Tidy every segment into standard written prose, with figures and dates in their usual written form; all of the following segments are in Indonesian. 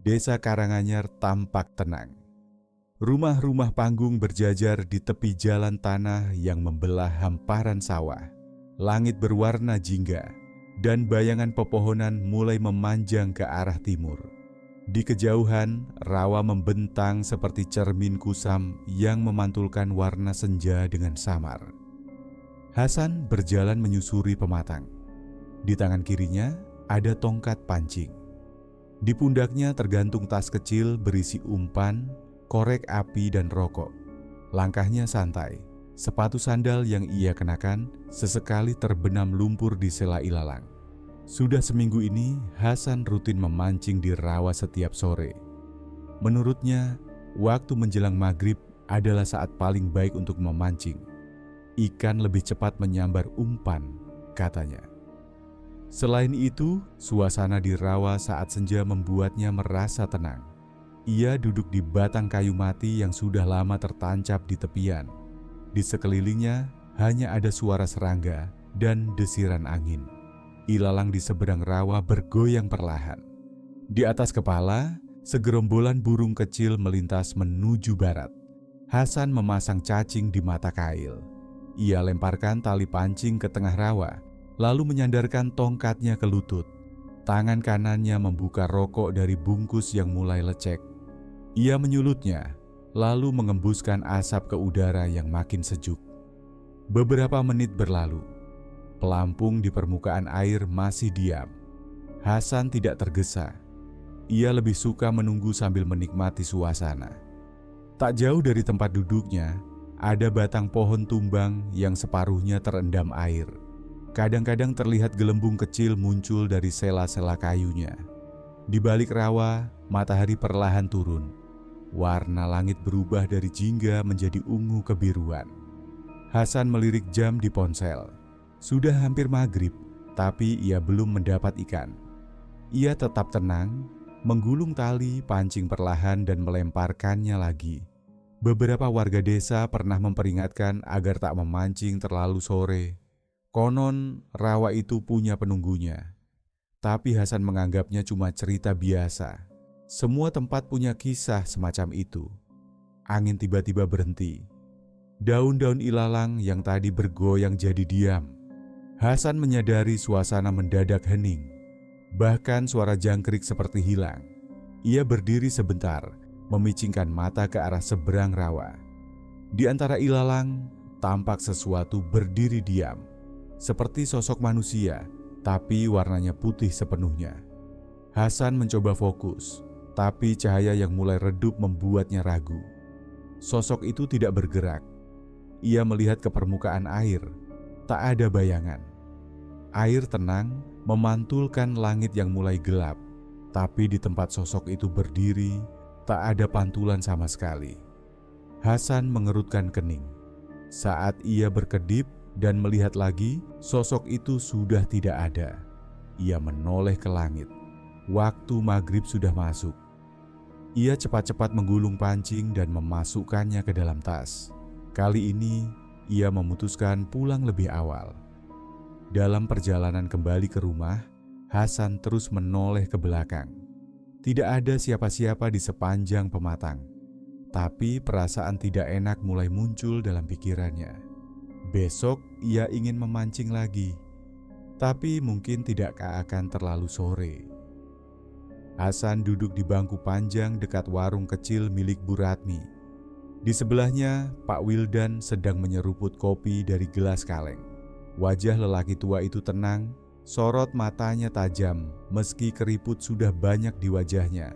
Desa Karanganyar tampak tenang. Rumah-rumah panggung berjajar di tepi jalan tanah yang membelah hamparan sawah. Langit berwarna jingga, dan bayangan pepohonan mulai memanjang ke arah timur. Di kejauhan, rawa membentang seperti cermin kusam yang memantulkan warna senja dengan samar. Hasan berjalan menyusuri pematang. Di tangan kirinya ada tongkat pancing. Di pundaknya tergantung tas kecil berisi umpan, korek api, dan rokok. Langkahnya santai, sepatu sandal yang ia kenakan sesekali terbenam lumpur di sela ilalang. Sudah seminggu ini, Hasan rutin memancing di rawa setiap sore. Menurutnya, waktu menjelang maghrib adalah saat paling baik untuk memancing. Ikan lebih cepat menyambar umpan, katanya. Selain itu, suasana di rawa saat senja membuatnya merasa tenang. Ia duduk di batang kayu mati yang sudah lama tertancap di tepian. Di sekelilingnya hanya ada suara serangga dan desiran angin. Ilalang di seberang rawa bergoyang perlahan. Di atas kepala, segerombolan burung kecil melintas menuju barat. Hasan memasang cacing di mata kail. Ia lemparkan tali pancing ke tengah rawa, lalu menyandarkan tongkatnya ke lutut. Tangan kanannya membuka rokok dari bungkus yang mulai lecek. Ia menyulutnya, lalu mengembuskan asap ke udara yang makin sejuk. Beberapa menit berlalu. Pelampung di permukaan air masih diam. Hasan tidak tergesa. Ia lebih suka menunggu sambil menikmati suasana. Tak jauh dari tempat duduknya, ada batang pohon tumbang yang separuhnya terendam air. Kadang-kadang terlihat gelembung kecil muncul dari sela-sela kayunya. Di balik rawa, matahari perlahan turun. Warna langit berubah dari jingga menjadi ungu kebiruan. Hasan melirik jam di ponsel. Sudah hampir maghrib, tapi ia belum mendapat ikan. Ia tetap tenang, menggulung tali pancing perlahan dan melemparkannya lagi. Beberapa warga desa pernah memperingatkan agar tak memancing terlalu sore. Konon rawa itu punya penunggunya, tapi Hasan menganggapnya cuma cerita biasa. Semua tempat punya kisah semacam itu. Angin tiba-tiba berhenti. Daun-daun ilalang yang tadi bergoyang jadi diam. Hasan menyadari suasana mendadak hening. Bahkan suara jangkrik seperti hilang. Ia berdiri sebentar, memicingkan mata ke arah seberang rawa. Di antara ilalang, tampak sesuatu berdiri diam. Seperti sosok manusia, tapi warnanya putih sepenuhnya. Hasan mencoba fokus, tapi cahaya yang mulai redup membuatnya ragu. Sosok itu tidak bergerak. Ia melihat ke permukaan air, tak ada bayangan. Air tenang, memantulkan langit yang mulai gelap, tapi di tempat sosok itu berdiri, tak ada pantulan sama sekali. Hasan mengerutkan kening. Saat ia berkedip dan melihat lagi, sosok itu sudah tidak ada. Ia menoleh ke langit. Waktu maghrib sudah masuk. Ia cepat-cepat menggulung pancing dan memasukkannya ke dalam tas. Kali ini, ia memutuskan pulang lebih awal. Dalam perjalanan kembali ke rumah, Hasan terus menoleh ke belakang. Tidak ada siapa-siapa di sepanjang pematang. Tapi perasaan tidak enak mulai muncul dalam pikirannya. Besok ia ingin memancing lagi, tapi mungkin tidak akan terlalu sore. Hasan duduk di bangku panjang dekat warung kecil milik Bu Ratmi. Di sebelahnya, Pak Wildan sedang menyeruput kopi dari gelas kaleng. Wajah lelaki tua itu tenang, sorot matanya tajam meski keriput sudah banyak di wajahnya.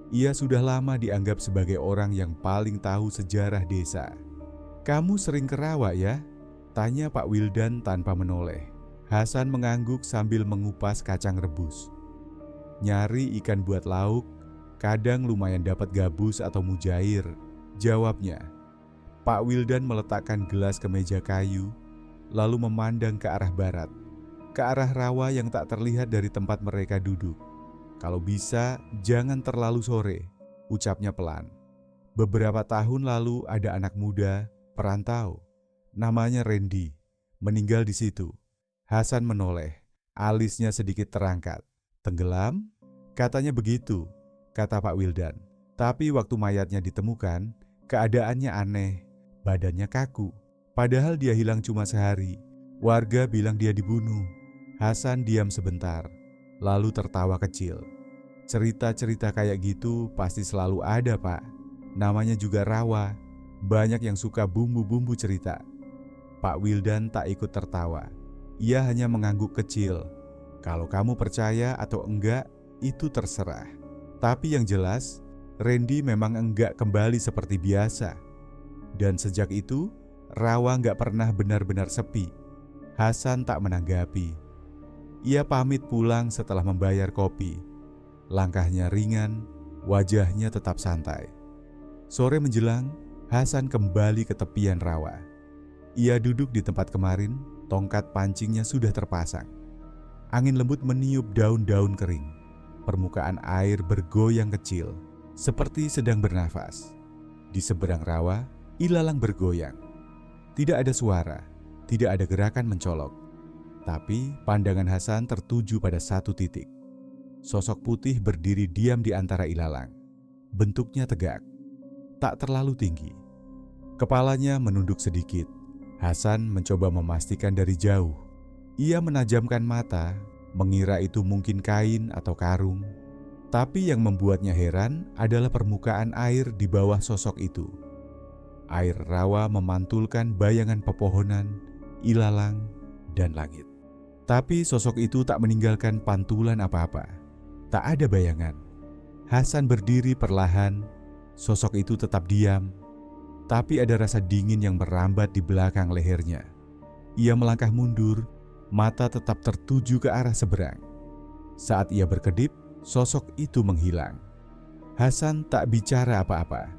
Ia sudah lama dianggap sebagai orang yang paling tahu sejarah desa. "Kamu sering ke rawa ya?" tanya Pak Wildan tanpa menoleh. Hasan mengangguk sambil mengupas kacang rebus. "Nyari ikan buat lauk, kadang lumayan dapat gabus atau mujair," jawabnya. Pak Wildan meletakkan gelas ke meja kayu, lalu memandang ke arah barat, ke arah rawa yang tak terlihat dari tempat mereka duduk. "Kalau bisa, jangan terlalu sore," ucapnya pelan. "Beberapa tahun lalu ada anak muda, perantau. Namanya Randy, meninggal di situ." Hasan menoleh, alisnya sedikit terangkat. "Tenggelam?" katanya begitu. kata Pak Wildan. Tapi waktu mayatnya ditemukan, keadaannya aneh, badannya kaku. Padahal dia hilang cuma sehari. Warga bilang dia dibunuh. Hasan diam sebentar, lalu tertawa kecil. Cerita-cerita kayak gitu pasti selalu ada, Pak. Namanya juga rawa. Banyak yang suka bumbu-bumbu cerita. Pak Wildan tak ikut tertawa. Ia hanya mengangguk kecil. Kalau kamu percaya atau enggak, itu terserah. Tapi yang jelas, Randy memang enggak kembali seperti biasa. Dan sejak itu, rawa enggak pernah benar-benar sepi. Hasan tak menanggapi. Ia pamit pulang setelah membayar kopi. Langkahnya ringan, wajahnya tetap santai. Sore menjelang, Hasan kembali ke tepian rawa. Ia duduk di tempat kemarin, tongkat pancingnya sudah terpasang. Angin lembut meniup daun-daun kering. Permukaan air bergoyang kecil, seperti sedang bernafas. Di seberang rawa, ilalang bergoyang. Tidak ada suara, tidak ada gerakan mencolok. Tapi pandangan Hasan tertuju pada satu titik. Sosok putih berdiri diam di antara ilalang. Bentuknya tegak, tak terlalu tinggi. Kepalanya menunduk sedikit. Hasan mencoba memastikan dari jauh. Ia menajamkan mata, mengira itu mungkin kain atau karung. Tapi yang membuatnya heran adalah permukaan air di bawah sosok itu. Air rawa memantulkan bayangan pepohonan, ilalang, dan langit. Tapi sosok itu tak meninggalkan pantulan apa-apa. Tak ada bayangan. Hasan berdiri perlahan. Sosok itu tetap diam. Tapi ada rasa dingin yang merambat di belakang lehernya. Ia melangkah mundur, mata tetap tertuju ke arah seberang. Saat ia berkedip, sosok itu menghilang. Hasan tak bicara apa-apa.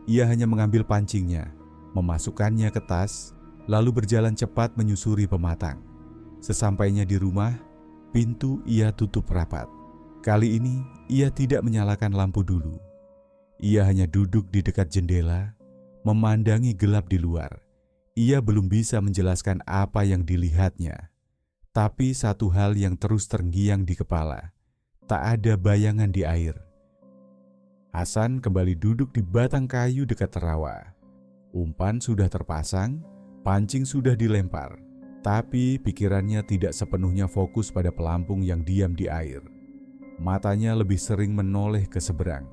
Ia hanya mengambil pancingnya, memasukkannya ke tas, lalu berjalan cepat menyusuri pematang. Sesampainya di rumah, pintu ia tutup rapat. Kali ini, ia tidak menyalakan lampu dulu. Ia hanya duduk di dekat jendela, memandangi gelap di luar. Ia belum bisa menjelaskan apa yang dilihatnya. Tapi satu hal yang terus terngiang di kepala, tak ada bayangan di air. Hasan kembali duduk di batang kayu dekat rawa. Umpan sudah terpasang, pancing sudah dilempar. Tapi pikirannya tidak sepenuhnya fokus pada pelampung yang diam di air. Matanya lebih sering menoleh ke seberang.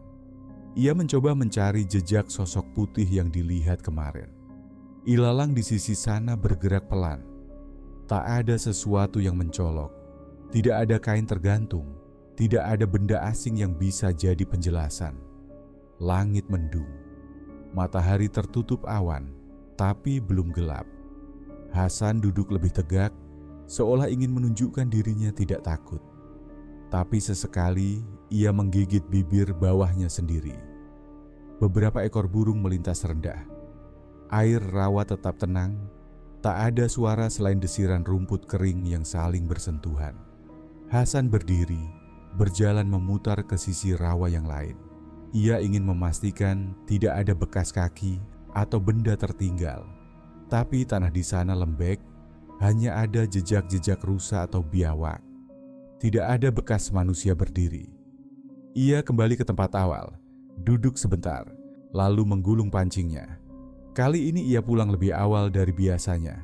Ia mencoba mencari jejak sosok putih yang dilihat kemarin. Ilalang di sisi sana bergerak pelan. Tak ada sesuatu yang mencolok. Tidak ada kain tergantung. Tidak ada benda asing yang bisa jadi penjelasan. Langit mendung. Matahari tertutup awan, tapi belum gelap. Hasan duduk lebih tegak, seolah ingin menunjukkan dirinya tidak takut. Tapi sesekali ia menggigit bibir bawahnya sendiri. Beberapa ekor burung melintas rendah. Air rawa tetap tenang. Tak ada suara selain desiran rumput kering yang saling bersentuhan. Hasan berdiri, berjalan memutar ke sisi rawa yang lain. Ia ingin memastikan tidak ada bekas kaki atau benda tertinggal. Tapi tanah di sana lembek, hanya ada jejak-jejak rusa atau biawak. Tidak ada bekas manusia berdiri. Ia kembali ke tempat awal, duduk sebentar, lalu menggulung pancingnya. Kali ini ia pulang lebih awal dari biasanya.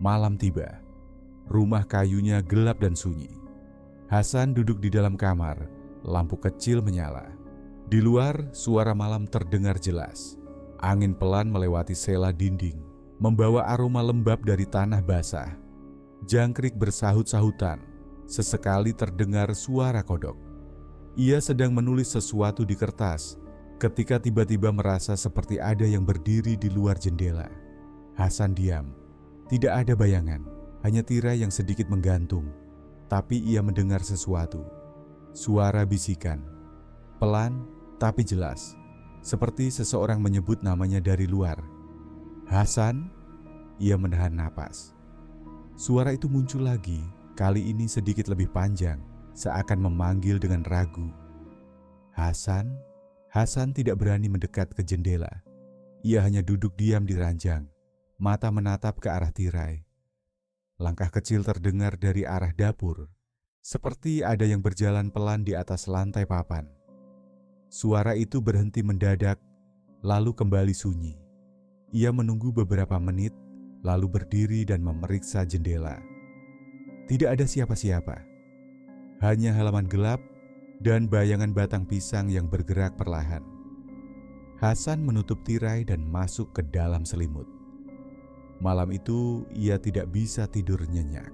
Malam tiba. Rumah kayunya gelap dan sunyi. Hasan duduk di dalam kamar, lampu kecil menyala. Di luar, suara malam terdengar jelas. Angin pelan melewati sela dinding, membawa aroma lembab dari tanah basah. Jangkrik bersahut-sahutan. Sesekali terdengar suara kodok. Ia sedang menulis sesuatu di kertas ketika tiba-tiba merasa seperti ada yang berdiri di luar jendela. Hasan diam. Tidak ada bayangan, hanya tirai yang sedikit menggantung. Tapi ia mendengar sesuatu. Suara bisikan. Pelan tapi jelas. Seperti seseorang menyebut namanya dari luar. Hasan, ia menahan napas. Suara itu muncul lagi. Kali ini sedikit lebih panjang, seakan memanggil dengan ragu. Hasan? Hasan tidak berani mendekat ke jendela. Ia hanya duduk diam di ranjang, mata menatap ke arah tirai. Langkah kecil terdengar dari arah dapur, seperti ada yang berjalan pelan di atas lantai papan. Suara itu berhenti mendadak, lalu kembali sunyi. Ia menunggu beberapa menit, lalu berdiri dan memeriksa jendela. Tidak ada siapa-siapa, hanya halaman gelap dan bayangan batang pisang yang bergerak perlahan. Hasan menutup tirai dan masuk ke dalam selimut. Malam itu ia tidak bisa tidur nyenyak.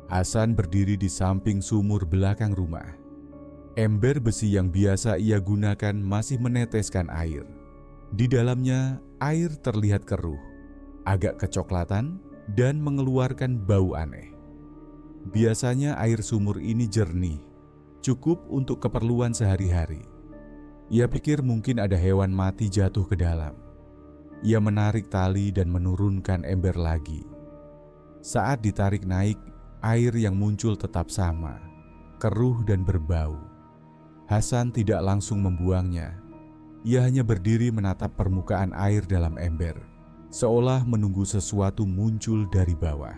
Hasan berdiri di samping sumur belakang rumah. Ember besi yang biasa ia gunakan masih meneteskan air. Di dalamnya air terlihat keruh, agak kecoklatan dan mengeluarkan bau aneh. Biasanya air sumur ini jernih, cukup untuk keperluan sehari-hari. Ia pikir mungkin ada hewan mati jatuh ke dalam. Ia menarik tali dan menurunkan ember lagi. Saat ditarik naik, air yang muncul tetap sama, keruh dan berbau. Hasan tidak langsung membuangnya. Ia hanya berdiri menatap permukaan air dalam ember, seolah menunggu sesuatu muncul dari bawah.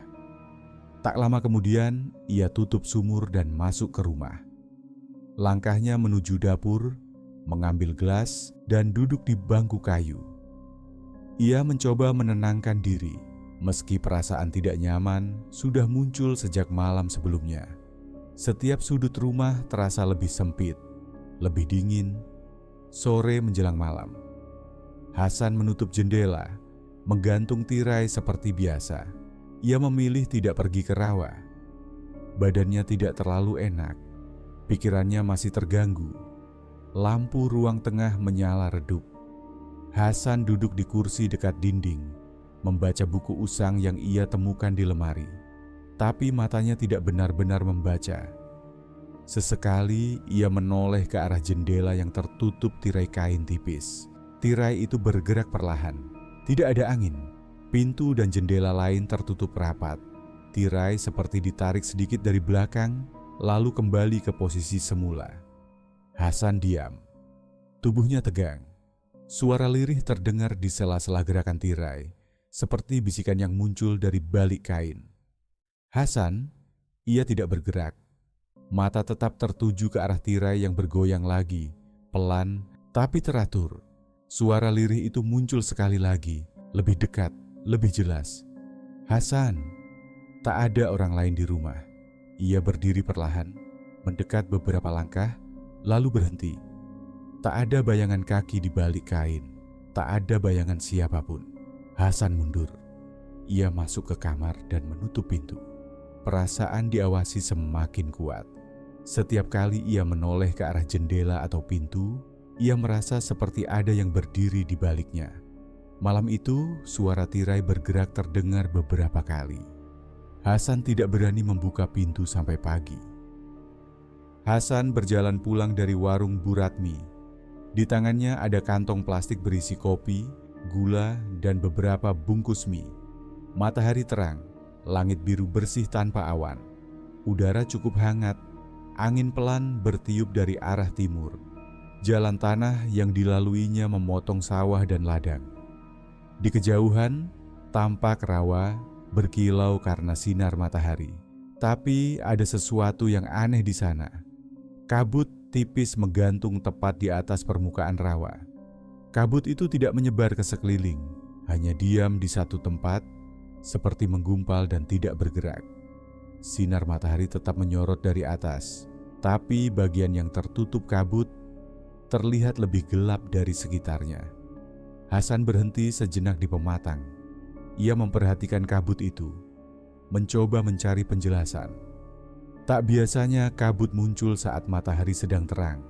Tak lama kemudian, ia tutup sumur dan masuk ke rumah. Langkahnya menuju dapur, mengambil gelas, dan duduk di bangku kayu. Ia mencoba menenangkan diri, meski perasaan tidak nyaman sudah muncul sejak malam sebelumnya. Setiap sudut rumah terasa lebih sempit, lebih dingin. Sore menjelang malam, Hasan menutup jendela, menggantung tirai seperti biasa. Ia memilih tidak pergi ke rawa. Badannya tidak terlalu enak, pikirannya masih terganggu. Lampu ruang tengah menyala redup. Hasan duduk di kursi dekat dinding, membaca buku usang yang ia temukan di lemari. Tapi matanya tidak benar-benar membaca. Sesekali ia menoleh ke arah jendela yang tertutup tirai kain tipis. Tirai itu bergerak perlahan. Tidak ada angin. Pintu dan jendela lain tertutup rapat. Tirai seperti ditarik sedikit dari belakang, lalu kembali ke posisi semula. Hasan diam. Tubuhnya tegang. Suara lirih terdengar di sela-sela gerakan tirai, seperti bisikan yang muncul dari balik kain. Hasan, ia tidak bergerak. Mata tetap tertuju ke arah tirai yang bergoyang lagi, pelan tapi teratur. Suara lirih itu muncul sekali lagi, lebih dekat, lebih jelas. Hasan, tak ada orang lain di rumah. Ia berdiri perlahan, mendekat beberapa langkah, lalu berhenti. Tak ada bayangan kaki di balik kain, tak ada bayangan siapapun. Hasan mundur. Ia masuk ke kamar dan menutup pintu. Perasaan diawasi semakin kuat. Setiap kali ia menoleh ke arah jendela atau pintu, ia merasa seperti ada yang berdiri di baliknya. Malam itu, suara tirai bergerak terdengar beberapa kali. Hasan tidak berani membuka pintu sampai pagi. Hasan berjalan pulang dari warung Bu Ratmi. Di tangannya ada kantong plastik berisi kopi, gula, dan beberapa bungkus mie. Matahari terang, langit biru bersih tanpa awan. Udara cukup hangat, angin pelan bertiup dari arah timur. Jalan tanah yang dilaluinya memotong sawah dan ladang. Di kejauhan, tampak rawa berkilau karena sinar matahari. Tapi ada sesuatu yang aneh di sana. Kabut tipis menggantung tepat di atas permukaan rawa. Kabut itu tidak menyebar ke sekeliling, hanya diam di satu tempat, seperti menggumpal dan tidak bergerak. Sinar matahari tetap menyorot dari atas, tapi bagian yang tertutup kabut terlihat lebih gelap dari sekitarnya. Hasan berhenti sejenak di pematang. Ia memperhatikan kabut itu, mencoba mencari penjelasan. Tak biasanya kabut muncul saat matahari sedang terang.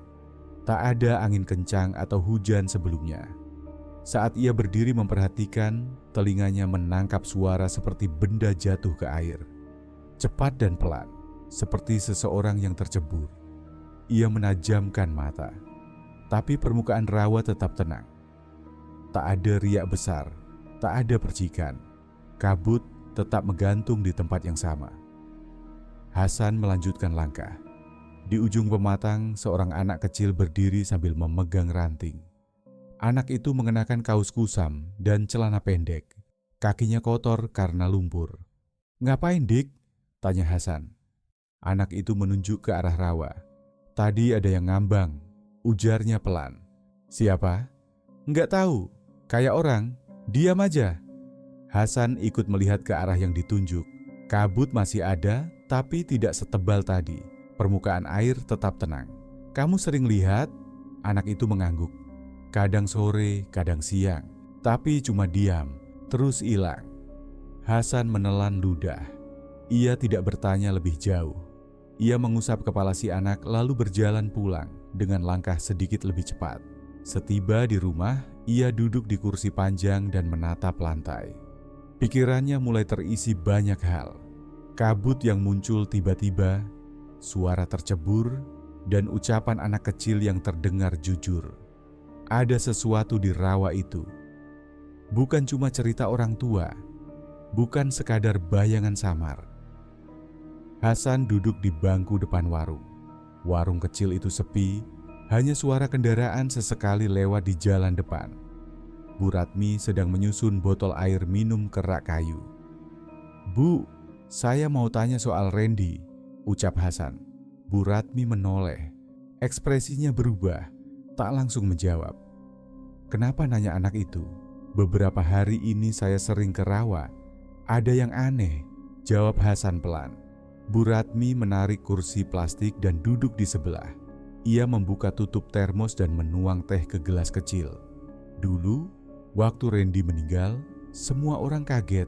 Tak ada angin kencang atau hujan sebelumnya. Saat ia berdiri memperhatikan, telinganya menangkap suara seperti benda jatuh ke air. Cepat dan pelan, seperti seseorang yang tercebur. Ia menajamkan mata, tapi permukaan rawa tetap tenang. Tak ada riak besar, tak ada percikan. Kabut tetap menggantung di tempat yang sama. Hasan melanjutkan langkah. Di ujung pematang, seorang anak kecil berdiri sambil memegang ranting. Anak itu mengenakan kaos kusam dan celana pendek. Kakinya kotor karena lumpur. "Ngapain, Dik?" tanya Hasan. Anak itu menunjuk ke arah rawa. "Tadi ada yang ngambang." ujarnya pelan. Siapa? Nggak tahu, kayak orang, diam aja. Hasan ikut melihat ke arah yang ditunjuk. Kabut masih ada, tapi tidak setebal tadi. Permukaan air tetap tenang. Kamu sering lihat? Anak itu mengangguk. Kadang sore, kadang siang, tapi cuma diam, terus hilang. Hasan menelan ludah. Ia tidak bertanya lebih jauh. Ia mengusap kepala si anak lalu berjalan pulang dengan langkah sedikit lebih cepat. Setiba di rumah, ia duduk di kursi panjang dan menatap lantai. Pikirannya mulai terisi banyak hal. Kabut yang muncul tiba-tiba, suara tercebur, dan ucapan anak kecil yang terdengar jujur. Ada sesuatu di rawa itu. Bukan cuma cerita orang tua, bukan sekadar bayangan samar. Hasan duduk di bangku depan warung. Warung kecil itu sepi, hanya suara kendaraan sesekali lewat di jalan depan. Bu Ratmi sedang menyusun botol air minum kerak kayu. "Bu, saya mau tanya soal Randy," ucap Hasan. Bu Ratmi menoleh. Ekspresinya berubah, tak langsung menjawab. "Kenapa nanya anak itu? Beberapa hari ini saya sering ke rawa. Ada yang aneh," jawab Hasan pelan. Bu Ratmi menarik kursi plastik dan duduk di sebelah. Ia membuka tutup termos dan menuang teh ke gelas kecil. "Dulu, waktu Randy meninggal, semua orang kaget.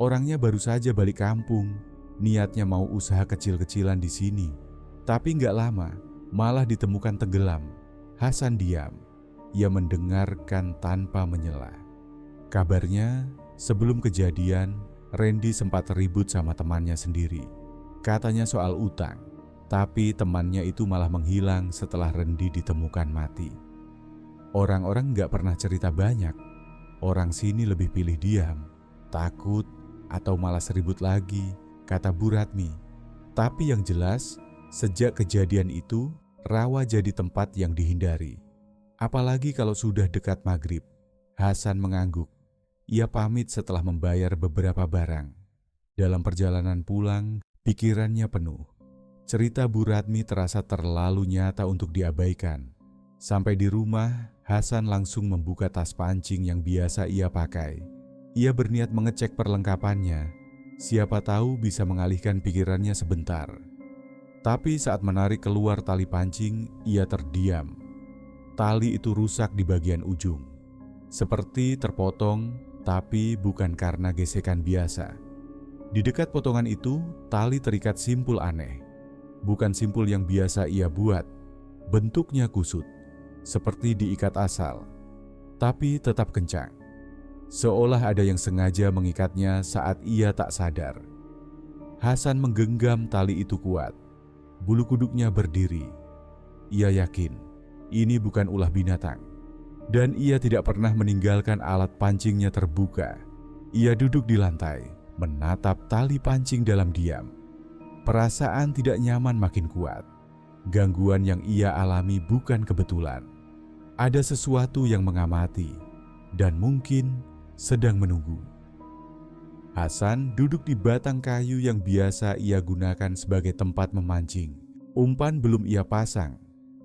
Orangnya baru saja balik kampung, niatnya mau usaha kecil-kecilan di sini. Tapi nggak lama, malah ditemukan tenggelam." Hasan diam. Ia mendengarkan tanpa menyela. Kabarnya, sebelum kejadian, Randy sempat ribut sama temannya sendiri. Katanya soal utang, tapi temannya itu malah menghilang setelah Randy ditemukan mati. Orang-orang nggak pernah cerita banyak. Orang sini lebih pilih diam, takut, atau malas ribut lagi, kata Bu Ratmi. Tapi yang jelas, sejak kejadian itu, rawa jadi tempat yang dihindari. Apalagi kalau sudah dekat maghrib. Hasan mengangguk. Ia pamit setelah membayar beberapa barang. Dalam perjalanan pulang, pikirannya penuh. Cerita Bu Ratmi terasa terlalu nyata untuk diabaikan. Sampai di rumah, Hasan langsung membuka tas pancing yang biasa ia pakai. Ia berniat mengecek perlengkapannya. Siapa tahu bisa mengalihkan pikirannya sebentar. Tapi saat menarik keluar tali pancing, ia terdiam. Tali itu rusak di bagian ujung. Seperti terpotong, tapi bukan karena gesekan biasa. Di dekat potongan itu, tali terikat simpul aneh. Bukan simpul yang biasa ia buat. Bentuknya kusut, seperti diikat asal. Tapi tetap kencang. Seolah ada yang sengaja mengikatnya saat ia tak sadar. Hasan menggenggam tali itu kuat. Bulu kuduknya berdiri. Ia yakin, ini bukan ulah binatang. Dan ia tidak pernah meninggalkan alat pancingnya terbuka. Ia duduk di lantai, menatap tali pancing dalam diam. Perasaan tidak nyaman makin kuat. Gangguan yang ia alami bukan kebetulan. Ada sesuatu yang mengamati dan mungkin sedang menunggu. Hasan duduk di batang kayu yang biasa ia gunakan sebagai tempat memancing. Umpan belum ia pasang.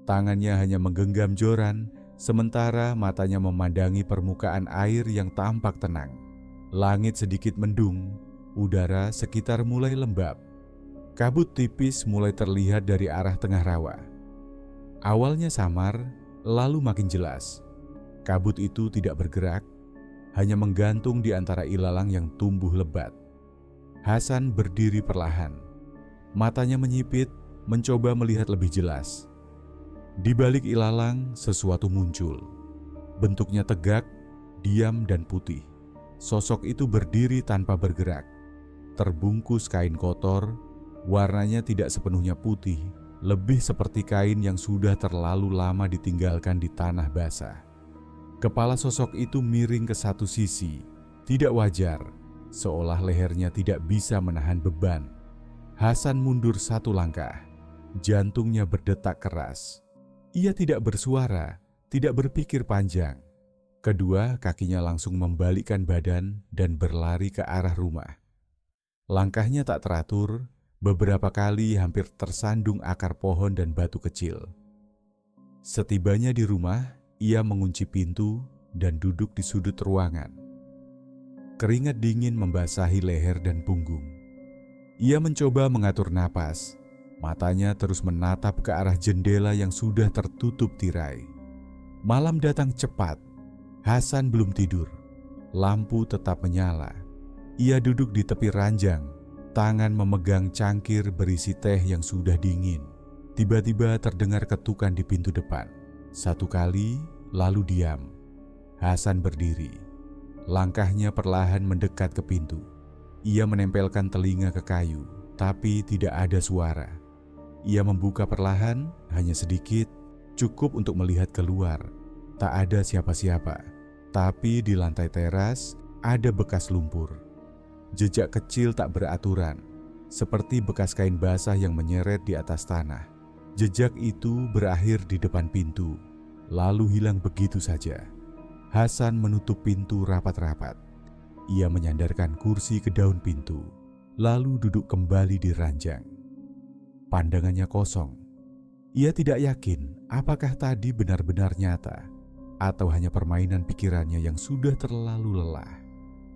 Tangannya hanya menggenggam joran, sementara matanya memandangi permukaan air yang tampak tenang. Langit sedikit mendung, udara sekitar mulai lembab. Kabut tipis mulai terlihat dari arah tengah rawa. Awalnya samar, lalu makin jelas. Kabut itu tidak bergerak, hanya menggantung di antara ilalang yang tumbuh lebat. Hasan berdiri perlahan. Matanya menyipit, mencoba melihat lebih jelas. Di balik ilalang, sesuatu muncul. Bentuknya tegak, diam dan putih. Sosok itu berdiri tanpa bergerak, terbungkus kain kotor, warnanya tidak sepenuhnya putih, lebih seperti kain yang sudah terlalu lama ditinggalkan di tanah basah. Kepala sosok itu miring ke satu sisi, tidak wajar, seolah lehernya tidak bisa menahan beban. Hasan mundur satu langkah, jantungnya berdetak keras. Ia tidak bersuara, tidak berpikir panjang. Kedua kakinya langsung membalikkan badan dan berlari ke arah rumah. Langkahnya tak teratur, beberapa kali hampir tersandung akar pohon dan batu kecil. Setibanya di rumah, ia mengunci pintu dan duduk di sudut ruangan. Keringat dingin membasahi leher dan punggung. Ia mencoba mengatur napas. Matanya terus menatap ke arah jendela yang sudah tertutup tirai. Malam datang cepat. Hasan belum tidur. Lampu tetap menyala. Ia duduk di tepi ranjang, tangan memegang cangkir berisi teh yang sudah dingin. Tiba-tiba terdengar ketukan di pintu depan. Satu kali, lalu diam. Hasan berdiri. Langkahnya perlahan mendekat ke pintu. Ia menempelkan telinga ke kayu, tapi tidak ada suara. Ia membuka perlahan, hanya sedikit, cukup untuk melihat keluar. Tak ada siapa-siapa, tapi di lantai teras ada bekas lumpur. Jejak kecil tak beraturan, seperti bekas kain basah yang menyeret di atas tanah. Jejak itu berakhir di depan pintu, lalu hilang begitu saja. Hasan menutup pintu rapat-rapat. Ia menyandarkan kursi ke daun pintu, lalu duduk kembali di ranjang. Pandangannya kosong. Ia tidak yakin apakah tadi benar-benar nyata atau hanya permainan pikirannya yang sudah terlalu lelah.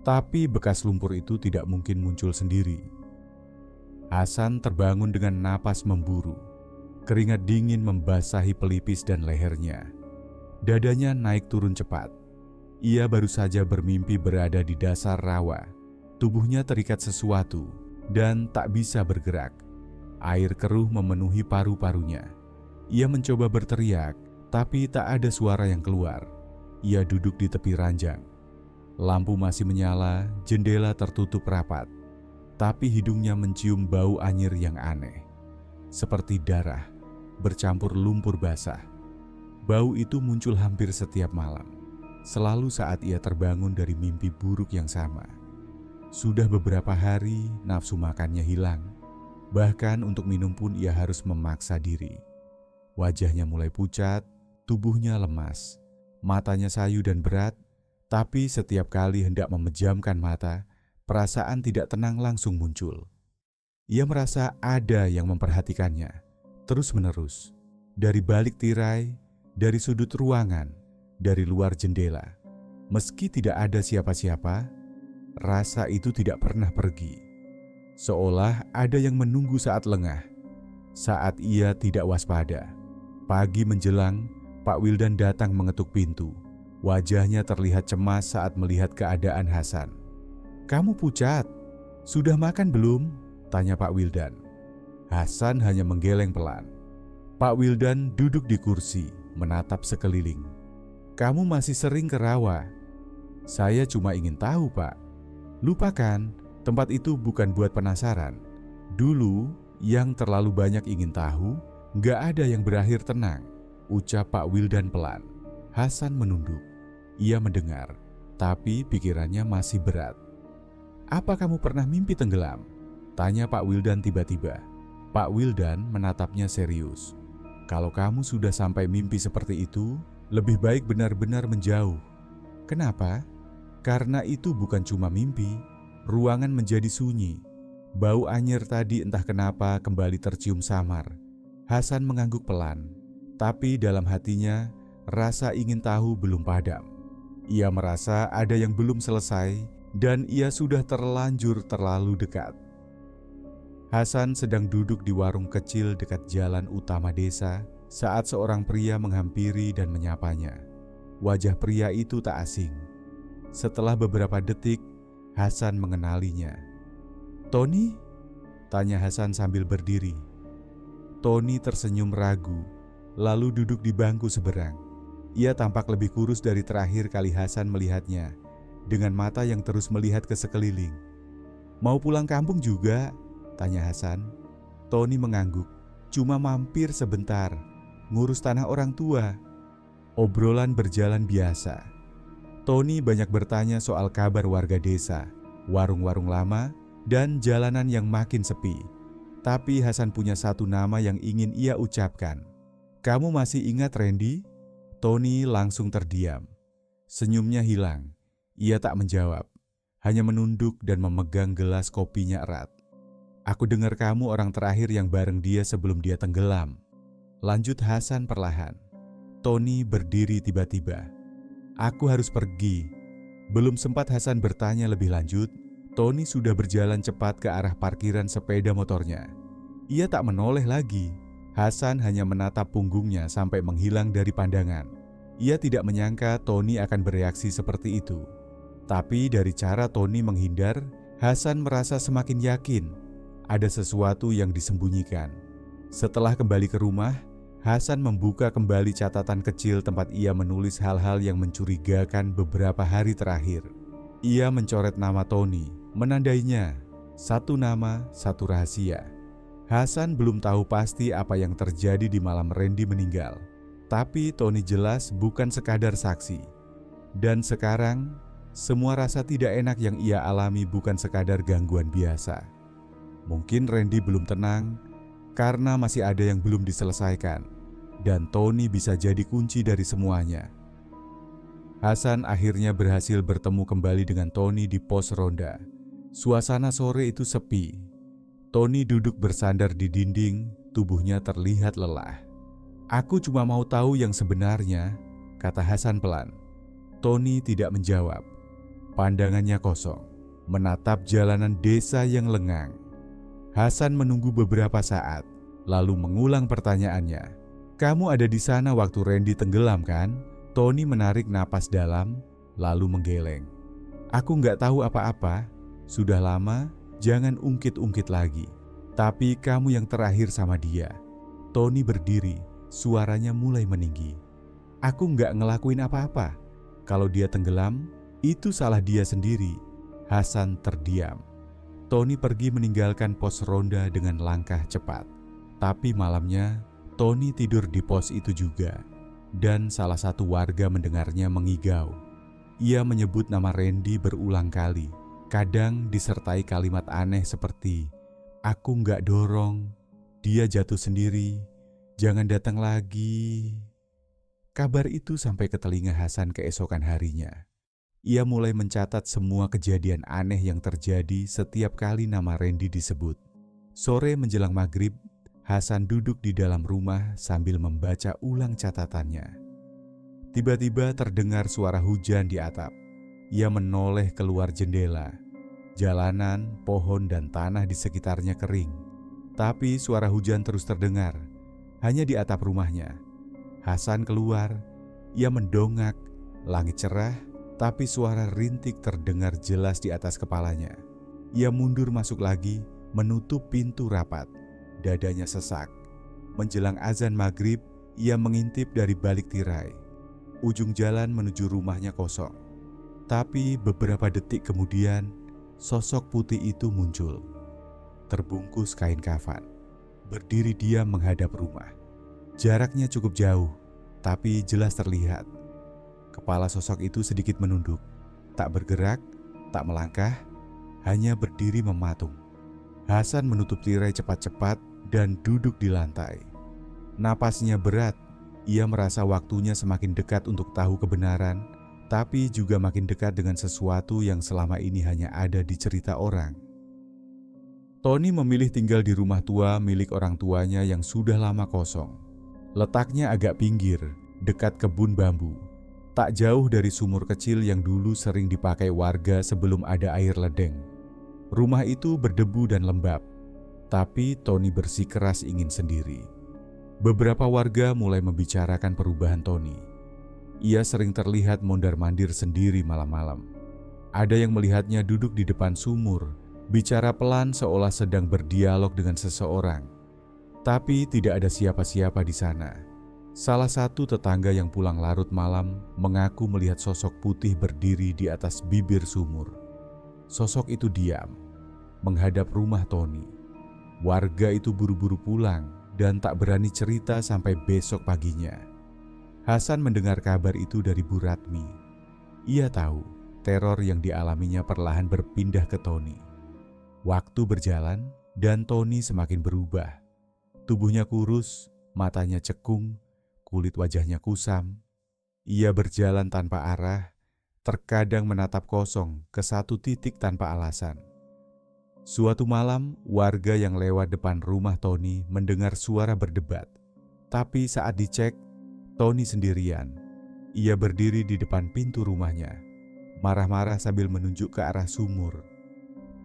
Tapi bekas lumpur itu tidak mungkin muncul sendiri. Hasan terbangun dengan napas memburu. Keringat dingin membasahi pelipis dan lehernya. Dadanya naik turun cepat. Ia baru saja bermimpi berada di dasar rawa. Tubuhnya terikat sesuatu dan tak bisa bergerak. Air keruh memenuhi paru-parunya. Ia mencoba berteriak, tapi tak ada suara yang keluar. Ia duduk di tepi ranjang. Lampu masih menyala, jendela tertutup rapat. Tapi hidungnya mencium bau anyir yang aneh. Seperti darah, bercampur lumpur basah. Bau itu muncul hampir setiap malam. Selalu saat ia terbangun dari mimpi buruk yang sama. Sudah beberapa hari nafsu makannya hilang. Bahkan untuk minum pun ia harus memaksa diri. Wajahnya mulai pucat, tubuhnya lemas. Matanya sayu dan berat, tapi setiap kali hendak memejamkan mata, perasaan tidak tenang langsung muncul. Ia merasa ada yang memperhatikannya, terus-menerus. Dari balik tirai, dari sudut ruangan, dari luar jendela. Meski tidak ada siapa-siapa, rasa itu tidak pernah pergi. Seolah ada yang menunggu saat lengah, saat ia tidak waspada. Pagi menjelang, Pak Wildan datang mengetuk pintu. Wajahnya terlihat cemas saat melihat keadaan Hasan. "Kamu pucat, sudah makan belum?" tanya Pak Wildan. Hasan hanya menggeleng pelan. Pak Wildan duduk di kursi, menatap sekeliling. "Kamu masih sering ke rawa?" "Saya cuma ingin tahu, Pak." "Lupakan, tempat itu bukan buat penasaran. Dulu, yang terlalu banyak ingin tahu, gak ada yang berakhir tenang," ucap Pak Wildan pelan. Hasan menunduk. Ia mendengar, tapi pikirannya masih berat. "Apa kamu pernah mimpi tenggelam?" tanya Pak Wildan tiba-tiba. Pak Wildan menatapnya serius. "Kalau kamu sudah sampai mimpi seperti itu, lebih baik benar-benar menjauh." "Kenapa?" "Karena itu bukan cuma mimpi." Ruangan menjadi sunyi. Bau anyir tadi entah kenapa kembali tercium samar. Hasan mengangguk pelan, tapi dalam hatinya rasa ingin tahu belum padam. Ia merasa ada yang belum selesai dan ia sudah terlanjur terlalu dekat. Hasan sedang duduk di warung kecil dekat jalan utama desa saat seorang pria menghampiri dan menyapanya. Wajah pria itu tak asing. Setelah beberapa detik, Hasan mengenalinya. "Tony?" tanya Hasan sambil berdiri. Tony tersenyum ragu, lalu duduk di bangku seberang. Ia tampak lebih kurus dari terakhir kali Hasan melihatnya, dengan mata yang terus melihat ke sekeliling. "Mau pulang kampung juga?" tanya Hasan. Tony mengangguk. "Cuma mampir sebentar, ngurus tanah orang tua." Obrolan berjalan biasa. Tony banyak bertanya soal kabar warga desa, warung-warung lama, dan jalanan yang makin sepi. Tapi Hasan punya satu nama yang ingin ia ucapkan. "Kamu masih ingat Randy?" Tony langsung terdiam. Senyumnya hilang. Ia tak menjawab, hanya menunduk dan memegang gelas kopinya erat. "Aku dengar kamu orang terakhir yang bareng dia sebelum dia tenggelam," lanjut Hasan perlahan. Tony berdiri tiba-tiba. "Aku harus pergi." Belum sempat Hasan bertanya lebih lanjut, Tony sudah berjalan cepat ke arah parkiran sepeda motornya. Ia tak menoleh lagi. Hasan hanya menatap punggungnya sampai menghilang dari pandangan. Ia tidak menyangka Tony akan bereaksi seperti itu. Tapi dari cara Tony menghindar, Hasan merasa semakin yakin ada sesuatu yang disembunyikan. Setelah kembali ke rumah, Hasan membuka kembali catatan kecil tempat ia menulis hal-hal yang mencurigakan beberapa hari terakhir. Ia mencoret nama Tony, menandainya, satu nama, satu rahasia. Hasan belum tahu pasti apa yang terjadi di malam Randy meninggal. Tapi Tony jelas bukan sekadar saksi. Dan sekarang, semua rasa tidak enak yang ia alami bukan sekadar gangguan biasa. Mungkin Randy belum tenang karena masih ada yang belum diselesaikan. Dan Tony bisa jadi kunci dari semuanya. Hasan akhirnya berhasil bertemu kembali dengan Tony di pos ronda. Suasana sore itu sepi. Tony duduk bersandar di dinding, tubuhnya terlihat lelah. "Aku cuma mau tahu yang sebenarnya," kata Hasan pelan. Tony tidak menjawab. Pandangannya kosong, menatap jalanan desa yang lengang. Hasan menunggu beberapa saat, lalu mengulang pertanyaannya. "Kamu ada di sana waktu Randy tenggelam kan?" Tony menarik napas dalam, lalu menggeleng. "Aku nggak tahu apa-apa. Sudah lama, jangan ungkit-ungkit lagi. Tapi kamu yang terakhir sama dia." Tony berdiri, suaranya mulai meninggi. "Aku nggak ngelakuin apa-apa. Kalau dia tenggelam, itu salah dia sendiri." Hasan terdiam. Tony pergi meninggalkan pos ronda dengan langkah cepat. Tapi malamnya, Tony tidur di pos itu juga, dan salah satu warga mendengarnya mengigau. Ia menyebut nama Randy berulang kali, kadang disertai kalimat aneh seperti, "Aku nggak dorong, dia jatuh sendiri, jangan datang lagi." Kabar itu sampai ke telinga Hasan keesokan harinya. Ia mulai mencatat semua kejadian aneh yang terjadi setiap kali nama Randy disebut. Sore menjelang maghrib, Hasan duduk di dalam rumah sambil membaca ulang catatannya. Tiba-tiba terdengar suara hujan di atap. Ia menoleh keluar jendela. Jalanan, pohon, dan tanah di sekitarnya kering. Tapi suara hujan terus terdengar, hanya di atap rumahnya. Hasan keluar, ia mendongak, langit cerah, tapi suara rintik terdengar jelas di atas kepalanya. Ia mundur masuk lagi, menutup pintu rapat. Dadanya sesak. Menjelang azan maghrib, ia mengintip dari balik tirai. Ujung jalan menuju rumahnya kosong. Tapi beberapa detik kemudian, sosok putih itu muncul. Terbungkus kain kafan. Berdiri diam menghadap rumah. Jaraknya cukup jauh, tapi jelas terlihat. Kepala sosok itu sedikit menunduk. Tak bergerak, tak melangkah, hanya berdiri mematung. Hasan menutup tirai cepat-cepat dan duduk di lantai. Napasnya berat, ia merasa waktunya semakin dekat untuk tahu kebenaran, tapi juga makin dekat dengan sesuatu yang selama ini hanya ada di cerita orang. Tony memilih tinggal di rumah tua milik orang tuanya yang sudah lama kosong. Letaknya agak pinggir, dekat kebun bambu. Tak jauh dari sumur kecil yang dulu sering dipakai warga sebelum ada air ledeng. Rumah itu berdebu dan lembab. Tapi Tony bersikeras ingin sendiri. Beberapa warga mulai membicarakan perubahan Tony. Ia sering terlihat mondar-mandir sendiri malam-malam. Ada yang melihatnya duduk di depan sumur, bicara pelan seolah sedang berdialog dengan seseorang. Tapi tidak ada siapa-siapa di sana. Salah satu tetangga yang pulang larut malam mengaku melihat sosok putih berdiri di atas bibir sumur. Sosok itu diam, menghadap rumah Tony. Warga itu buru-buru pulang dan tak berani cerita sampai besok paginya. Hasan mendengar kabar itu dari Bu Ratmi. Ia tahu teror yang dialaminya perlahan berpindah ke Tony. Waktu berjalan dan Tony semakin berubah. Tubuhnya kurus, matanya cekung, kulit wajahnya kusam. Ia berjalan tanpa arah, terkadang menatap kosong ke satu titik tanpa alasan. Suatu malam, warga yang lewat depan rumah Tony mendengar suara berdebat. Tapi saat dicek, Tony sendirian. Ia berdiri di depan pintu rumahnya, marah-marah sambil menunjuk ke arah sumur.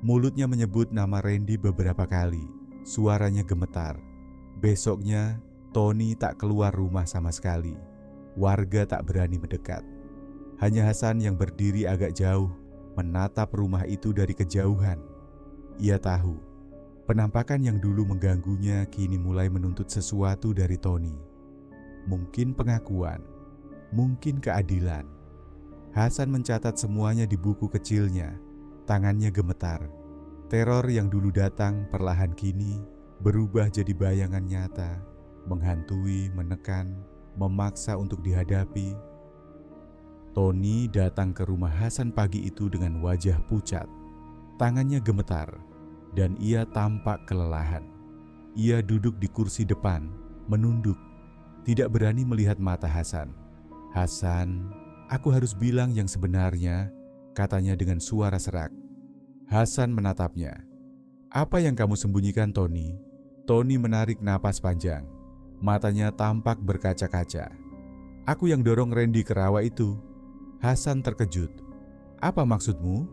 Mulutnya menyebut nama Randy beberapa kali. Suaranya gemetar. Besoknya, Tony tak keluar rumah sama sekali. Warga tak berani mendekat. Hanya Hasan yang berdiri agak jauh, menatap rumah itu dari kejauhan. Ia tahu, penampakan yang dulu mengganggunya kini mulai menuntut sesuatu dari Tony. Mungkin pengakuan, mungkin keadilan. Hasan mencatat semuanya di buku kecilnya. Tangannya gemetar. Teror yang dulu datang perlahan kini berubah jadi bayangan nyata, menghantui, menekan, memaksa untuk dihadapi. Tony datang ke rumah Hasan pagi itu dengan wajah pucat. Tangannya gemetar dan ia tampak kelelahan. Ia duduk di kursi depan, menunduk, tidak berani melihat mata Hasan. "Hasan, aku harus bilang yang sebenarnya," katanya dengan suara serak. Hasan menatapnya. "Apa yang kamu sembunyikan, Tony?" Tony menarik napas panjang. Matanya tampak berkaca-kaca. "Aku yang dorong Randy ke rawa itu." Hasan terkejut. "Apa maksudmu?"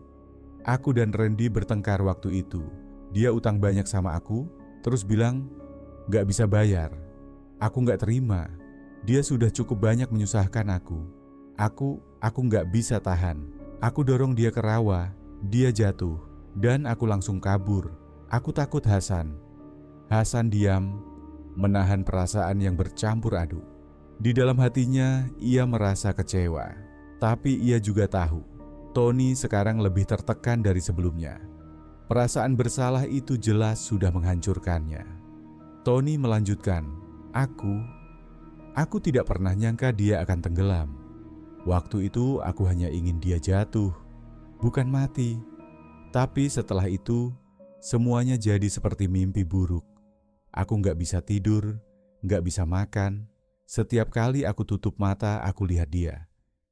"Aku dan Randy bertengkar waktu itu. Dia utang banyak sama aku, terus bilang gak bisa bayar. Aku gak terima. Dia sudah cukup banyak menyusahkan aku. Aku gak bisa tahan. Aku dorong dia ke rawa, dia jatuh, dan aku langsung kabur. Aku takut, Hasan." Hasan diam, menahan perasaan yang bercampur aduk. Di dalam hatinya, ia merasa kecewa. Tapi ia juga tahu, Tony sekarang lebih tertekan dari sebelumnya. Perasaan bersalah itu jelas sudah menghancurkannya. Tony melanjutkan, Aku tidak pernah nyangka dia akan tenggelam. Waktu itu aku hanya ingin dia jatuh, bukan mati. Tapi setelah itu, semuanya jadi seperti mimpi buruk. Aku gak bisa tidur, gak bisa makan. Setiap kali aku tutup mata, aku lihat dia.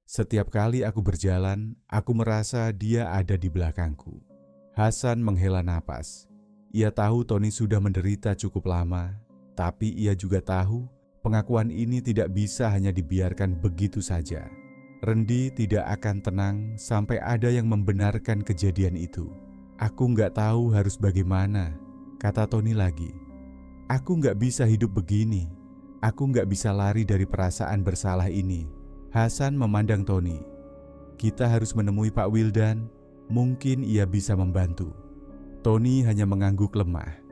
Setiap kali aku berjalan, aku merasa dia ada di belakangku." Hasan menghela napas. Ia tahu Tony sudah menderita cukup lama, tapi ia juga tahu pengakuan ini tidak bisa hanya dibiarkan begitu saja. Randy tidak akan tenang sampai ada yang membenarkan kejadian itu. "Aku nggak tahu harus bagaimana," kata Tony lagi. "Aku nggak bisa hidup begini. Aku nggak bisa lari dari perasaan bersalah ini." Hasan memandang Tony. "Kita harus menemui Pak Wildan. Mungkin ia bisa membantu." Tony hanya mengangguk lemah.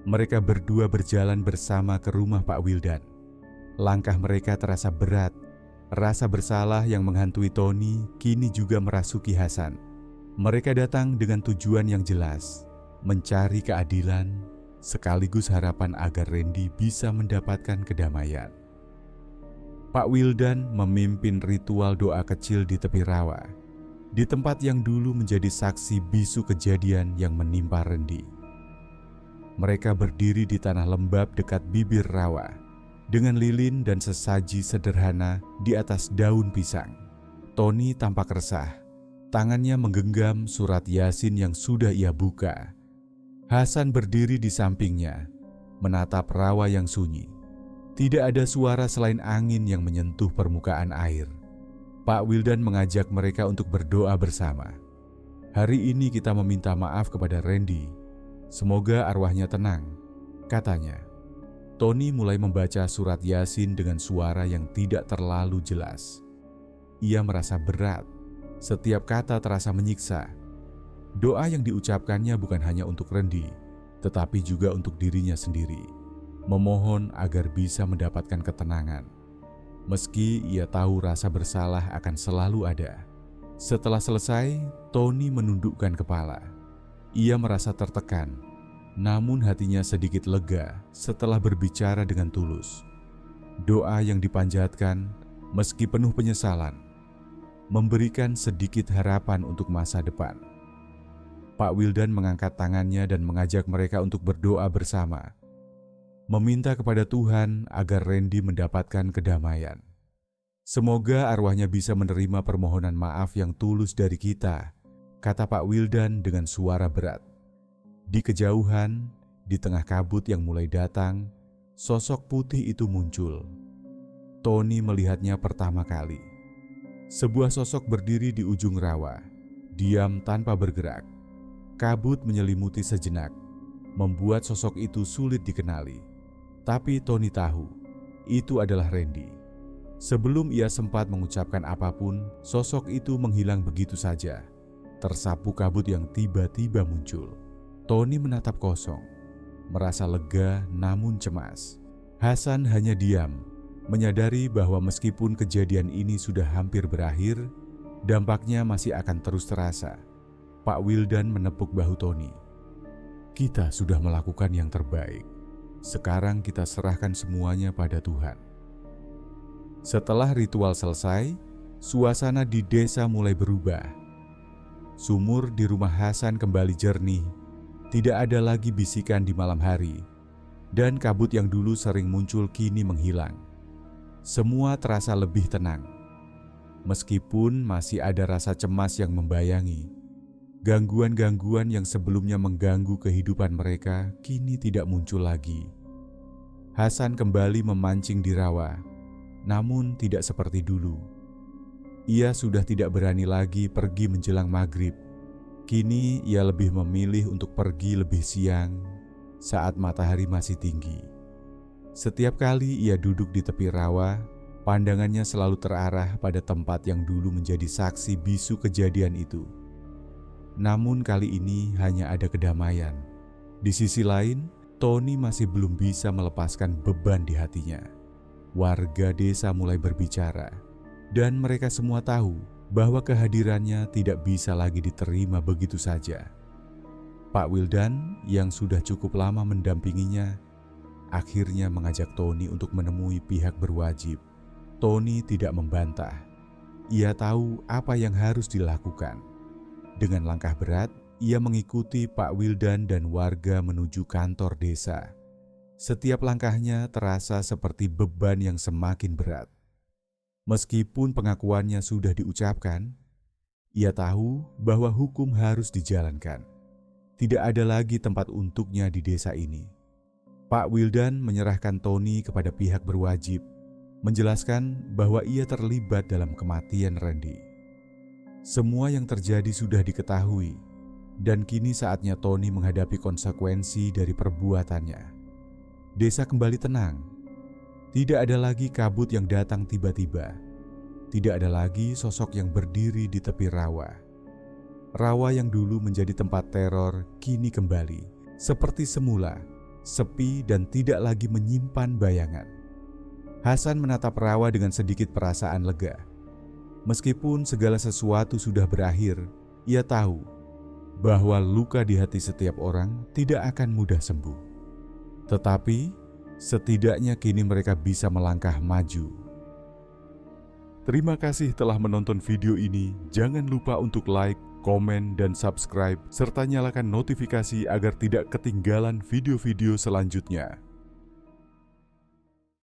Mereka berdua berjalan bersama ke rumah Pak Wildan. Langkah mereka terasa berat. Rasa bersalah yang menghantui Tony kini juga merasuki Hasan. Mereka datang dengan tujuan yang jelas, mencari keadilan, sekaligus harapan agar Randy bisa mendapatkan kedamaian. Pak Wildan memimpin ritual doa kecil di tepi rawa, di tempat yang dulu menjadi saksi bisu kejadian yang menimpa Randy. Mereka berdiri di tanah lembab dekat bibir rawa, dengan lilin dan sesaji sederhana di atas daun pisang. Tony tampak resah, tangannya menggenggam surat Yasin yang sudah ia buka. Hasan berdiri di sampingnya, menatap rawa yang sunyi. Tidak ada suara selain angin yang menyentuh permukaan air. Pak Wildan mengajak mereka untuk berdoa bersama. "Hari ini kita meminta maaf kepada Randy. Semoga arwahnya tenang," katanya. Tony mulai membaca surat Yasin dengan suara yang tidak terlalu jelas. Ia merasa berat. Setiap kata terasa menyiksa. Doa yang diucapkannya bukan hanya untuk Randy, tetapi juga untuk dirinya sendiri. Memohon agar bisa mendapatkan ketenangan. Meski ia tahu rasa bersalah akan selalu ada. Setelah selesai, Tony menundukkan kepala. Ia merasa tertekan, namun hatinya sedikit lega setelah berbicara dengan tulus. Doa yang dipanjatkan, meski penuh penyesalan, memberikan sedikit harapan untuk masa depan. Pak Wildan mengangkat tangannya dan mengajak mereka untuk berdoa bersama, meminta kepada Tuhan agar Randy mendapatkan kedamaian. "Semoga arwahnya bisa menerima permohonan maaf yang tulus dari kita," kata Pak Wildan dengan suara berat. Di kejauhan, di tengah kabut yang mulai datang, sosok putih itu muncul. Tony melihatnya pertama kali. Sebuah sosok berdiri di ujung rawa, diam tanpa bergerak. Kabut menyelimuti sejenak, membuat sosok itu sulit dikenali. Tapi Tony tahu, itu adalah Randy. Sebelum ia sempat mengucapkan apapun, sosok itu menghilang begitu saja, tersapu kabut yang tiba-tiba muncul. Tony menatap kosong, merasa lega namun cemas. Hasan hanya diam, menyadari bahwa meskipun kejadian ini sudah hampir berakhir, dampaknya masih akan terus terasa. Pak Wildan menepuk bahu Tony. Kita sudah melakukan yang terbaik. Sekarang kita serahkan semuanya pada Tuhan. Setelah ritual selesai, suasana di desa mulai berubah. Sumur di rumah Hasan kembali jernih, tidak ada lagi bisikan di malam hari, dan kabut yang dulu sering muncul kini menghilang. Semua terasa lebih tenang. Meskipun masih ada rasa cemas yang membayangi, gangguan-gangguan yang sebelumnya mengganggu kehidupan mereka kini tidak muncul lagi. Hasan kembali memancing di rawa, namun tidak seperti dulu. Ia sudah tidak berani lagi pergi menjelang maghrib. Kini ia lebih memilih untuk pergi lebih siang saat matahari masih tinggi. Setiap kali ia duduk di tepi rawa, pandangannya selalu terarah pada tempat yang dulu menjadi saksi bisu kejadian itu. Namun kali ini hanya ada kedamaian. Di sisi lain, Tony masih belum bisa melepaskan beban di hatinya. Warga desa mulai berbicara, dan mereka semua tahu bahwa kehadirannya tidak bisa lagi diterima begitu saja. Pak Wildan yang sudah cukup lama mendampinginya, akhirnya mengajak Tony untuk menemui pihak berwajib. Tony tidak membantah. Ia tahu apa yang harus dilakukan. Dengan langkah berat, ia mengikuti Pak Wildan dan warga menuju kantor desa. Setiap langkahnya terasa seperti beban yang semakin berat. Meskipun pengakuannya sudah diucapkan, ia tahu bahwa hukum harus dijalankan. Tidak ada lagi tempat untuknya di desa ini. Pak Wildan menyerahkan Tony kepada pihak berwajib, menjelaskan bahwa ia terlibat dalam kematian Randy. Semua yang terjadi sudah diketahui, dan kini saatnya Tony menghadapi konsekuensi dari perbuatannya. Desa kembali tenang. Tidak ada lagi kabut yang datang tiba-tiba. Tidak ada lagi sosok yang berdiri di tepi rawa. Rawa yang dulu menjadi tempat teror kini kembali seperti semula, sepi dan tidak lagi menyimpan bayangan. Hasan menatap rawa dengan sedikit perasaan lega. Meskipun segala sesuatu sudah berakhir, ia tahu bahwa luka di hati setiap orang tidak akan mudah sembuh. Tetapi setidaknya kini mereka bisa melangkah maju. Terima kasih telah menonton video ini. Jangan lupa untuk like, komen, dan subscribe, serta nyalakan notifikasi agar tidak ketinggalan video-video selanjutnya.